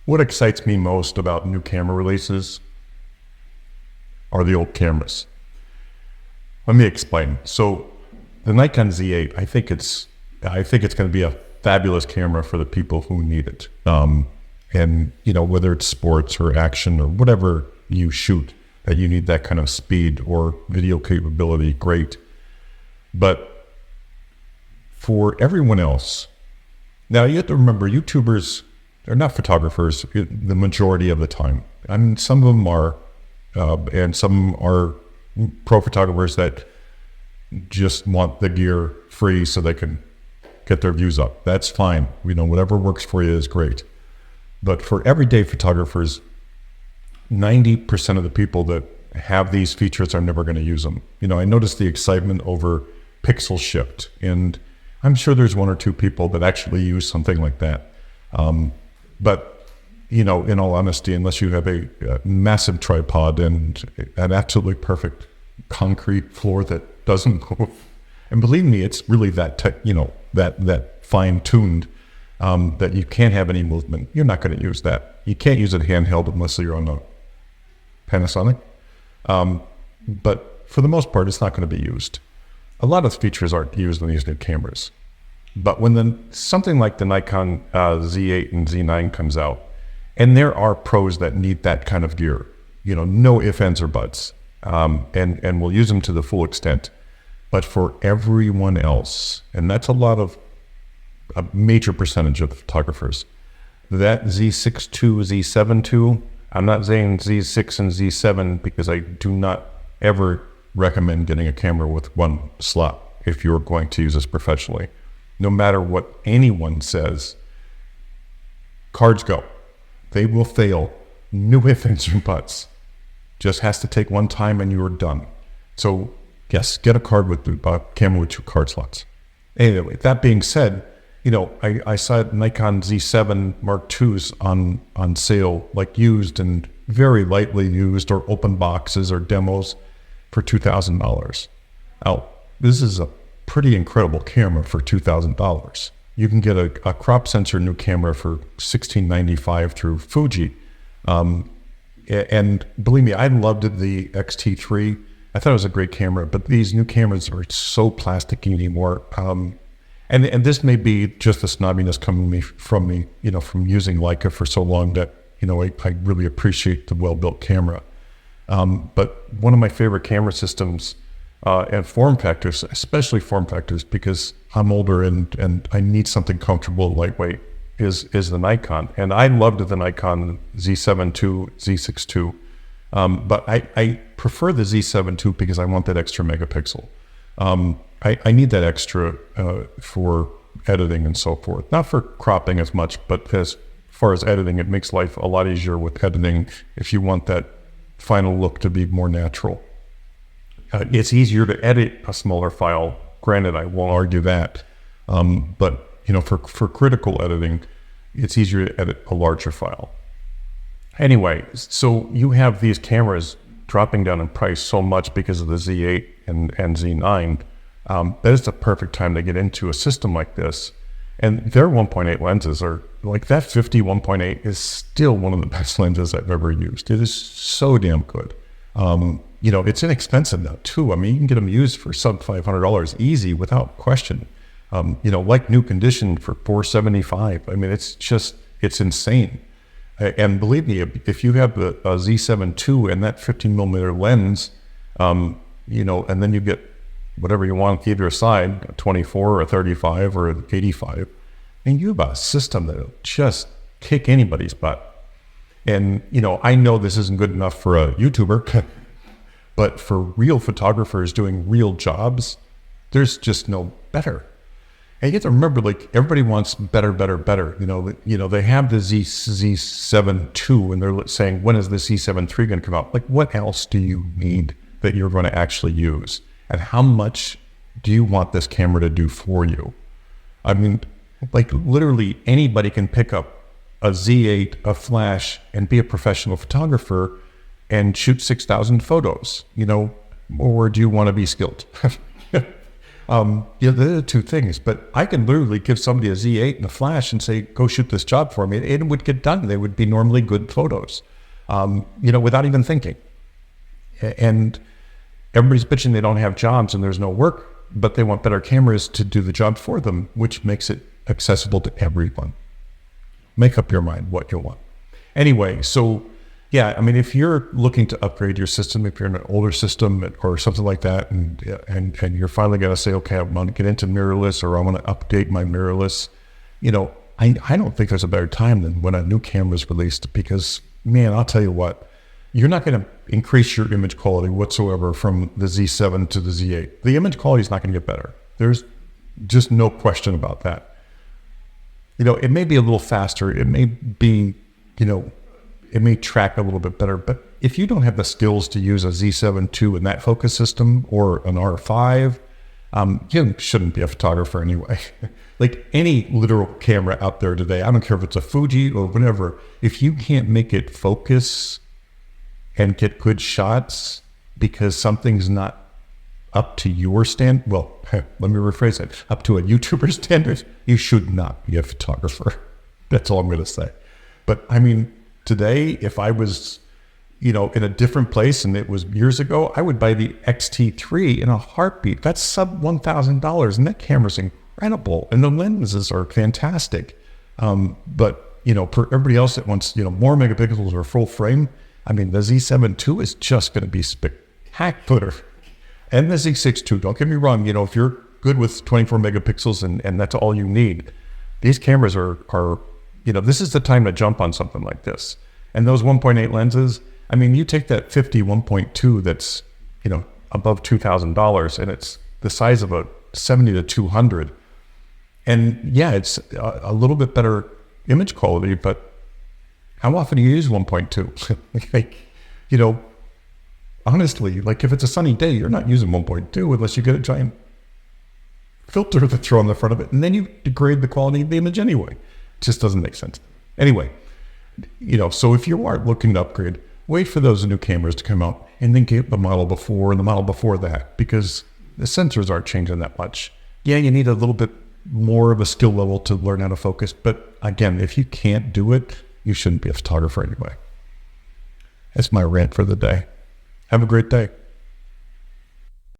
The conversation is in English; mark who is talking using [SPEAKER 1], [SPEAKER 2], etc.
[SPEAKER 1] What excites me most about new camera releases are the old cameras. Let me explain. So the Nikon Z8, I think it's going to be a fabulous camera for the people who need it. And whether it's sports or action or whatever you shoot, that you need that kind of speed or video capability, great. But for everyone else, now you have to remember, YouTubers, they're not photographers the majority of the time. I mean, some of them are, and some are pro photographers that just want the gear free so they can get their views up. That's fine. Whatever works for you is great. But for everyday photographers, 90% of the people that have these features are never going to use them. I noticed the excitement over pixel shift, and I'm sure there's one or two people that actually use something like that. But in all honesty, unless you have a massive tripod and an absolutely perfect concrete floor that doesn't move, and believe me, it's really that that fine-tuned that you can't have any movement. You're not going to use that. You can't use it handheld unless you're on a Panasonic. But for the most part, it's not going to be used. A lot of features aren't used in these new cameras. But when something like the Nikon Z8 and Z9 comes out, and there are pros that need that kind of gear, no ifs, ands, or buts, and will use them to the full extent. But for everyone else, and that's a major percentage of the photographers, that Z6 II, Z7 II, I'm not saying Z6 and Z7 because I do not ever recommend getting a camera with one slot if you're going to use this professionally. No matter what anyone says, cards go. They will fail. No ifs, ands, or buts. Just has to take one time and you're done. So yes, get a camera with 2 card slots. Anyway, that being said, I saw Nikon Z7 Mark IIs on sale, like used and very lightly used, or open boxes or demos for $2,000. Now, this is a pretty incredible camera for $2,000. You can get a crop sensor new camera for $1,695 through Fuji. And believe me, I loved the X-T3. I thought it was a great camera, but these new cameras are so plasticky anymore. And this may be just the snobbiness coming from me, from using Leica for so long that, I really appreciate the well-built camera. But one of my favorite camera systems and form factors, especially form factors, because I'm older and I need something comfortable and lightweight, is the Nikon. And I loved the Nikon Z7 II, Z6 II. But I prefer the Z7 II because I want that extra megapixel. I need that extra for editing and so forth. Not for cropping as much, but as far as editing, it makes life a lot easier with editing if you want that final look to be more natural. It's easier to edit a smaller file. Granted, I won't argue that. But for critical editing, it's easier to edit a larger file. Anyway, so you have these cameras dropping down in price so much because of the Z8 and Z9. That is the perfect time to get into a system like this. And their 1.8 lenses are like, that 50 1.8 is still one of the best lenses I've ever used. It is so damn good. It's inexpensive now too. I mean, you can get them used for sub $500 easy without question. Like new condition for $475. I mean, it's insane. And believe me, if you have a Z7 II and that 15mm lens, and then you get whatever you want either side, a 24 or a 35 or an 85, and you have a system that'll just kick anybody's butt. And, I know this isn't good enough for a YouTuber, but for real photographers doing real jobs, there's just no better. And you have to remember, like, everybody wants better, better, better. They have the Z7 II, and they're saying, when is the Z7 III going to come out? Like, what else do you need that you're going to actually use? And how much do you want this camera to do for you? I mean, like, literally anybody can pick up a Z8, a flash, and be a professional photographer and shoot 6,000 photos, or do you want to be skilled? They're the two things. But I can literally give somebody a Z8 and a flash and say, go shoot this job for me. And it would get done. They would be normally good photos, without even thinking. And everybody's bitching they don't have jobs and there's no work, but they want better cameras to do the job for them, which makes it accessible to everyone. Make up your mind what you want. Anyway, so yeah, I mean, if you're looking to upgrade your system, if you're in an older system or something like that, and you're finally going to say, okay, I want to get into mirrorless, or I want to update my mirrorless, I don't think there's a better time than when a new camera is released, because, man, I'll tell you what, you're not going to increase your image quality whatsoever from the Z7 to the Z8. The image quality is not going to get better. There's just no question about that. It may be a little faster. It may be, it may track a little bit better, but if you don't have the skills to use a Z7 II in that focus system or an R5, you shouldn't be a photographer anyway. Like any literal camera out there today, I don't care if it's a Fuji or whatever, if you can't make it focus and get good shots because something's not up to your stand, well, let me rephrase it, up to a YouTuber standard, you should not be a photographer. That's all I'm going to say. But I mean, today, if I was, in a different place and it was years ago, I would buy the XT3 in a heartbeat. That's sub $1,000, and that camera's incredible, and the lenses are fantastic. But for everybody else that wants, more megapixels or full frame, I mean, the Z7 II is just going to be spectacular. And the Z6 II, don't get me wrong, if you're good with 24 megapixels and that's all you need, these cameras are this is the time to jump on something like this. And those 1.8 lenses, I mean, you take that 50 1.2 that's, above $2,000, and it's the size of a 70 to 200. And yeah, it's a little bit better image quality, but how often do you use 1.2? Honestly, like if it's a sunny day, you're not using 1.2 unless you get a giant filter to throw on the front of it, and then you degrade the quality of the image anyway. It just doesn't make sense. Anyway, so if you are looking to upgrade, wait for those new cameras to come out and then get the model before and the model before that, because the sensors aren't changing that much. Yeah, you need a little bit more of a skill level to learn how to focus, but again, if you can't do it, you shouldn't be a photographer anyway. That's my rant for the day. Have a great day.